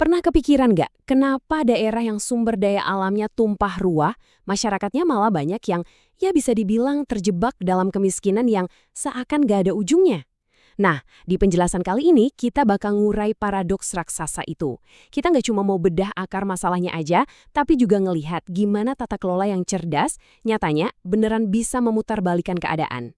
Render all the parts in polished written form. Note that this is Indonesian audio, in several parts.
Pernah kepikiran nggak, kenapa daerah yang sumber daya alamnya tumpah ruah, masyarakatnya malah banyak yang ya bisa dibilang terjebak dalam kemiskinan yang seakan nggak ada ujungnya? Nah, di penjelasan kali ini kita bakal ngurai paradoks raksasa itu. Kita nggak cuma mau bedah akar masalahnya aja, tapi juga ngelihat gimana tata kelola yang cerdas nyatanya beneran bisa memutarbalikkan keadaan.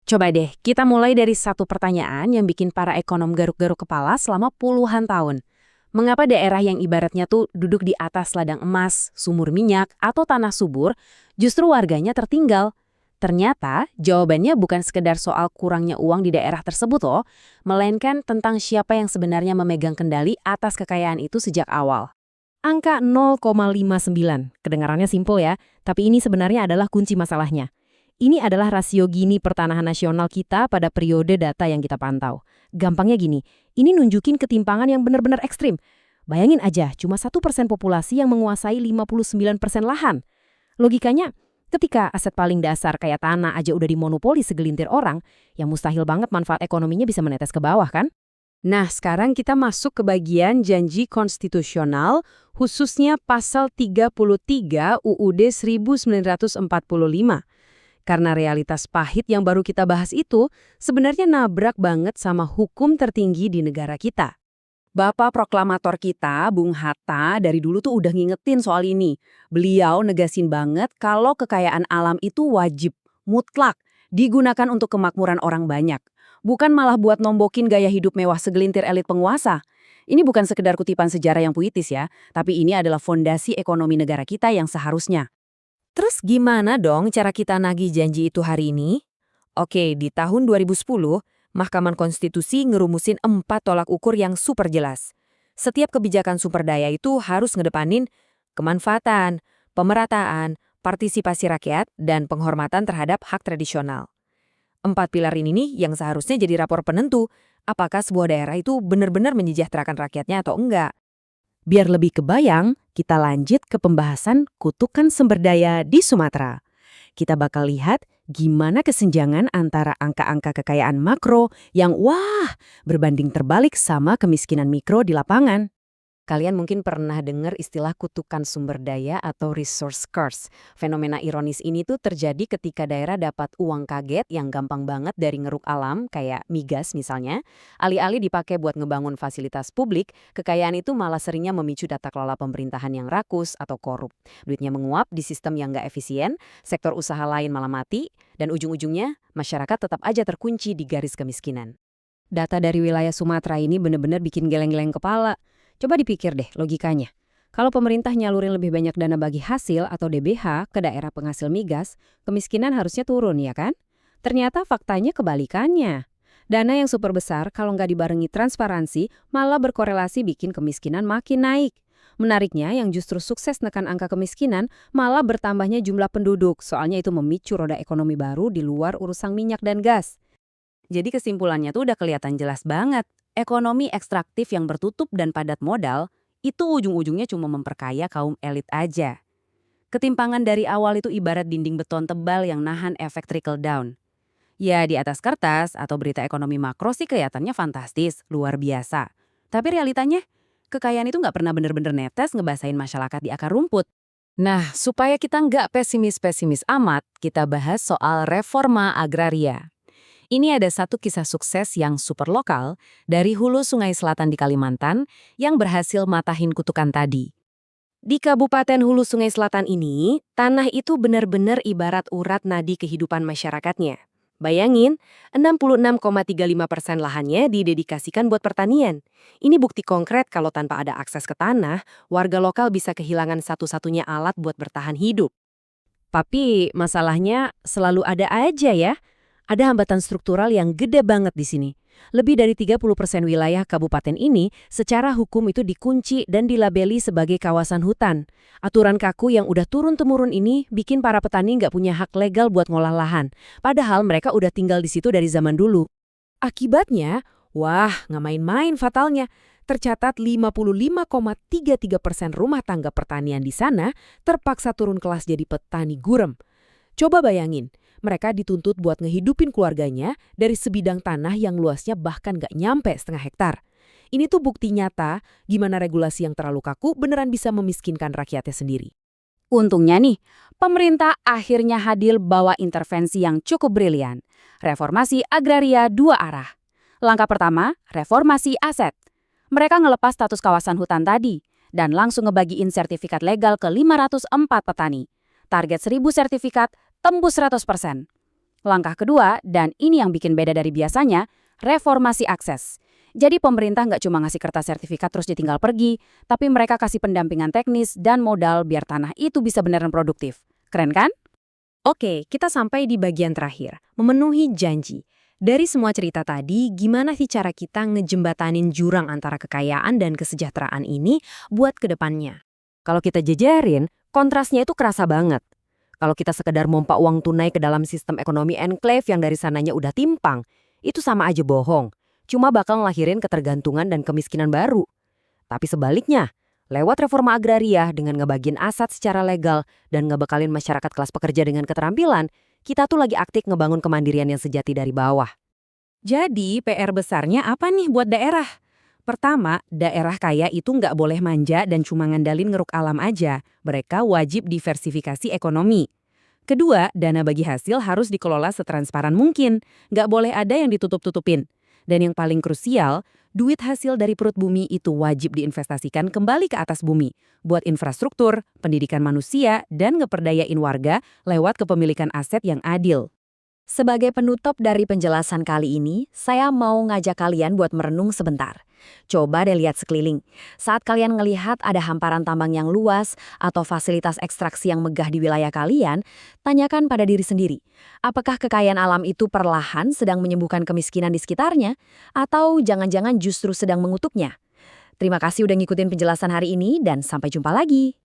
Coba deh, kita mulai dari satu pertanyaan yang bikin para ekonom garuk-garuk kepala selama puluhan tahun. Mengapa daerah yang ibaratnya tuh duduk di atas ladang emas, sumur minyak, atau tanah subur, justru warganya tertinggal? Ternyata jawabannya bukan sekedar soal kurangnya uang di daerah tersebut loh, melainkan tentang siapa yang sebenarnya memegang kendali atas kekayaan itu sejak awal. Angka 0,59, kedengarannya simpel ya, tapi ini sebenarnya adalah kunci masalahnya. Ini adalah rasio Gini pertanahan nasional kita pada periode data yang kita pantau. Gampangnya gini, ini nunjukin ketimpangan yang benar-benar ekstrim. Bayangin aja, cuma 1% populasi yang menguasai 59% lahan. Logikanya, ketika aset paling dasar kayak tanah aja udah dimonopoli segelintir orang, yang mustahil banget manfaat ekonominya bisa menetes ke bawah kan? Nah, sekarang kita masuk ke bagian janji konstitusional, khususnya pasal 33 UUD 1945. Karena realitas pahit yang baru kita bahas itu sebenarnya nabrak banget sama hukum tertinggi di negara kita. Bapak proklamator kita, Bung Hatta, dari dulu tuh udah ngingetin soal ini. Beliau negasin banget kalau kekayaan alam itu wajib, mutlak, digunakan untuk kemakmuran orang banyak. Bukan malah buat nombokin gaya hidup mewah segelintir elit penguasa. Ini bukan sekedar kutipan sejarah yang puitis ya, tapi ini adalah fondasi ekonomi negara kita yang seharusnya. Terus gimana dong cara kita nagih janji itu hari ini? Oke, di tahun 2010, Mahkamah Konstitusi ngerumusin 4 tolak ukur yang super jelas. Setiap kebijakan sumber daya itu harus ngedepanin kemanfaatan, pemerataan, partisipasi rakyat, dan penghormatan terhadap hak tradisional. 4 pilar ini nih yang seharusnya jadi rapor penentu apakah sebuah daerah itu benar-benar menyejahterakan rakyatnya atau enggak. Biar lebih kebayang, kita lanjut ke pembahasan kutukan sumber daya di Sumatera. Kita bakal lihat gimana kesenjangan antara angka-angka kekayaan makro yang berbanding terbalik sama kemiskinan mikro di lapangan. Kalian mungkin pernah dengar istilah kutukan sumber daya atau resource curse. Fenomena ironis ini tuh terjadi ketika daerah dapat uang kaget yang gampang banget dari ngeruk alam, kayak migas misalnya. Alih-alih dipakai buat ngebangun fasilitas publik, kekayaan itu malah seringnya memicu tata kelola pemerintahan yang rakus atau korup. Duitnya menguap di sistem yang nggak efisien, sektor usaha lain malah mati, dan ujung-ujungnya masyarakat tetap aja terkunci di garis kemiskinan. Data dari wilayah Sumatera ini bener-bener bikin geleng-geleng kepala. Coba dipikir deh logikanya. Kalau pemerintah nyalurin lebih banyak dana bagi hasil atau DBH ke daerah penghasil migas, kemiskinan harusnya turun ya kan? Ternyata faktanya kebalikannya. Dana yang super besar kalau nggak dibarengi transparansi malah berkorelasi bikin kemiskinan makin naik. Menariknya yang justru sukses nekan angka kemiskinan malah bertambahnya jumlah penduduk, soalnya itu memicu roda ekonomi baru di luar urusan minyak dan gas. Jadi kesimpulannya tuh udah kelihatan jelas banget. Ekonomi ekstraktif yang bertutup dan padat modal, itu ujung-ujungnya cuma memperkaya kaum elit aja. Ketimpangan dari awal itu ibarat dinding beton tebal yang nahan efek trickle down. Ya di atas kertas atau berita ekonomi makro sih kelihatannya fantastis, luar biasa. Tapi realitanya, kekayaan itu nggak pernah bener-bener netes ngebasain masyarakat di akar rumput. Nah, supaya kita nggak pesimis-pesimis amat, kita bahas soal reforma agraria. Ini ada satu kisah sukses yang super lokal dari hulu Sungai Selatan di Kalimantan yang berhasil matahin kutukan tadi. Di Kabupaten Hulu Sungai Selatan ini, tanah itu benar-benar ibarat urat nadi kehidupan masyarakatnya. Bayangin, 66,35% lahannya didedikasikan buat pertanian. Ini bukti konkret kalau tanpa ada akses ke tanah, warga lokal bisa kehilangan satu-satunya alat buat bertahan hidup. Tapi masalahnya selalu ada aja ya. Ada hambatan struktural yang gede banget di sini. Lebih dari 30% wilayah kabupaten ini secara hukum itu dikunci dan dilabeli sebagai kawasan hutan. Aturan kaku yang udah turun-temurun ini bikin para petani nggak punya hak legal buat ngolah lahan. Padahal mereka udah tinggal di situ dari zaman dulu. Akibatnya, nggak main-main fatalnya. Tercatat 55,33% rumah tangga pertanian di sana terpaksa turun kelas jadi petani gurem. Coba bayangin, mereka dituntut buat ngehidupin keluarganya dari sebidang tanah yang luasnya bahkan gak nyampe setengah hektar. Ini tuh bukti nyata gimana regulasi yang terlalu kaku beneran bisa memiskinkan rakyatnya sendiri. Untungnya nih, pemerintah akhirnya hadir bawa intervensi yang cukup brilian. Reformasi agraria dua arah. Langkah pertama, reformasi aset. Mereka ngelepas status kawasan hutan tadi dan langsung ngebagiin sertifikat legal ke 504 petani. Target 1.000 sertifikat tembus 100%. Langkah kedua, dan ini yang bikin beda dari biasanya, reformasi akses. Jadi pemerintah nggak cuma ngasih kertas sertifikat terus ditinggal pergi, tapi mereka kasih pendampingan teknis dan modal biar tanah itu bisa beneran produktif. Keren kan? Oke, kita sampai di bagian terakhir, memenuhi janji. Dari semua cerita tadi, gimana sih cara kita ngejembatanin jurang antara kekayaan dan kesejahteraan ini buat ke depannya? Kalau kita jejerin, kontrasnya itu kerasa banget. Kalau kita sekedar mompa uang tunai ke dalam sistem ekonomi enclave yang dari sananya udah timpang, itu sama aja bohong. Cuma bakal ngelahirin ketergantungan dan kemiskinan baru. Tapi sebaliknya, lewat reforma agraria dengan ngebagiin aset secara legal dan ngebekalin masyarakat kelas pekerja dengan keterampilan, kita tuh lagi aktif ngebangun kemandirian yang sejati dari bawah. Jadi PR besarnya apa nih buat daerah? Pertama, daerah kaya itu nggak boleh manja dan cuma ngandalin ngeruk alam aja. Mereka wajib diversifikasi ekonomi. Kedua, dana bagi hasil harus dikelola setransparan mungkin. Nggak boleh ada yang ditutup-tutupin. Dan yang paling krusial, duit hasil dari perut bumi itu wajib diinvestasikan kembali ke atas bumi. Buat infrastruktur, pendidikan manusia, dan ngeperdayain warga lewat kepemilikan aset yang adil. Sebagai penutup dari penjelasan kali ini, saya mau ngajak kalian buat merenung sebentar. Coba deh lihat sekeliling. Saat kalian ngelihat ada hamparan tambang yang luas atau fasilitas ekstraksi yang megah di wilayah kalian, tanyakan pada diri sendiri. Apakah kekayaan alam itu perlahan sedang menyembuhkan kemiskinan di sekitarnya? Atau jangan-jangan justru sedang mengutuknya? Terima kasih udah ngikutin penjelasan hari ini dan sampai jumpa lagi.